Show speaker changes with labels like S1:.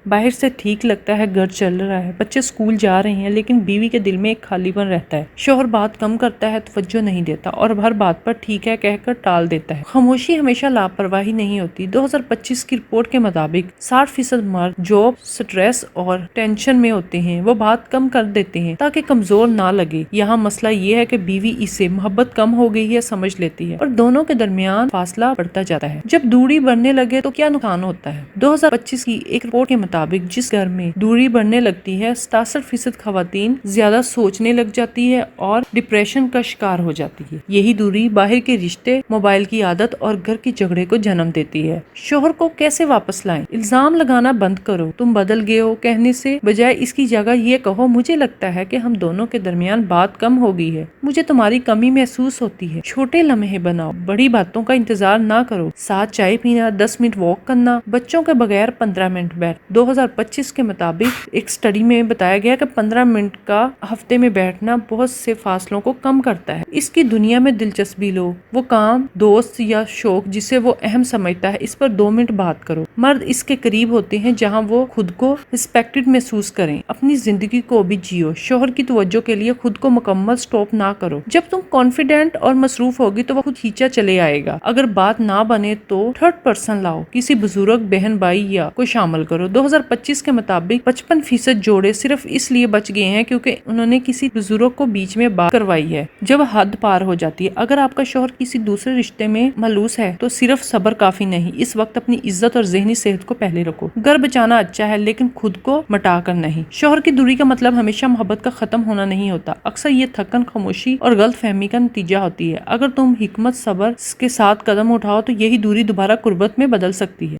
S1: باہر سے ٹھیک لگتا ہے، گھر چل رہا ہے، بچے اسکول جا رہے ہیں، لیکن بیوی کے دل میں ایک خالی پن رہتا ہے۔ شوہر بات کم کرتا ہے، توجہ نہیں دیتا اور ہر بات پر ٹھیک ہے کہہ کر ٹال دیتا ہے۔ خاموشی ہمیشہ لاپرواہی نہیں ہوتی۔ 2025 کی رپورٹ کے مطابق 60% مرد جاب، سٹریس اور ٹینشن میں ہوتے ہیں۔ وہ بات کم کر دیتے ہیں تاکہ کمزور نہ لگے۔ یہاں مسئلہ یہ ہے کہ بیوی اسے محبت کم ہو گئی ہے سمجھ لیتی ہے اور دونوں کے درمیان فاصلہ بڑھتا جاتا ہے۔ جب دوری بڑھنے لگے تو کیا نقصان ہوتا ہے؟ 2025 کی ایک رپورٹ کے مطابق جس گھر میں دوری بڑھنے لگتی ہے 67% خواتین زیادہ سوچنے لگ جاتی ہے اور ڈپریشن کا شکار ہو جاتی ہے۔ یہی دوری باہر کے رشتے، موبائل کی عادت اور گھر کے جھگڑے کو جنم دیتی ہے۔ شوہر کو کیسے واپس لائیں؟ الزام لگانا بند کرو، تم بدل گئے ہو کہنے سے بجائے اس کی جگہ یہ کہو، مجھے لگتا ہے کہ ہم دونوں کے درمیان بات کم ہو گئی ہے، مجھے تمہاری کمی محسوس ہوتی ہے۔ چھوٹے لمحے بناؤ، بڑی باتوں کا انتظار نہ کرو۔ ساتھ چائے پینا، 10 منٹ واک کرنا، بچوں کے بغیر 15 منٹ بیٹھ۔ 2025 کے مطابق ایک اسٹڈی میں بتایا گیا کہ 15 منٹ کا ہفتے میں بیٹھنا بہت سے فاصلوں کو کم کرتا ہے۔ اس کی دنیا میں دلچسپی لو، وہ کام، دوست یا شوق جسے وہ اہم سمجھتا ہے اس پر 2 منٹ بات کرو۔ مرد اس کے قریب ہوتے ہیں جہاں وہ خود کو رسپیکٹڈ محسوس کریں۔ اپنی زندگی کو بھی جیو، شوہر کی توجہ کے لیے خود کو مکمل سٹاپ نہ کرو۔ جب تم کانفیڈنٹ اور مصروف ہوگی تو وہ خود کھینچا چلے آئے گا۔ اگر بات نہ بنے تو تھرڈ پرسن لاؤ، کسی بزرگ، بہن، بھائی یا کو شامل کرو۔ 2025 کے مطابق 55% جوڑے صرف اس لیے بچ گئے ہیں کیونکہ انہوں نے کسی بزرگ کو بیچ میں بات کروائی ہے جب حد پار ہو جاتی ہے۔ اگر آپ کا شوہر کسی دوسرے رشتے میں ملوث ہے تو صرف صبر کافی نہیں، اس وقت اپنی عزت اور ذہنی صحت کو پہلے رکھو۔ گھر بچانا اچھا ہے لیکن خود کو مٹا کر نہیں۔ شوہر کی دوری کا مطلب ہمیشہ محبت کا ختم ہونا نہیں ہوتا، اکثر یہ تھکن، خاموشی اور غلط فہمی کا نتیجہ ہوتی ہے۔ اگر تم حکمت، صبر کے ساتھ قدم اٹھاؤ تو یہی دوری دوبارہ قربت میں بدل سکتی ہے۔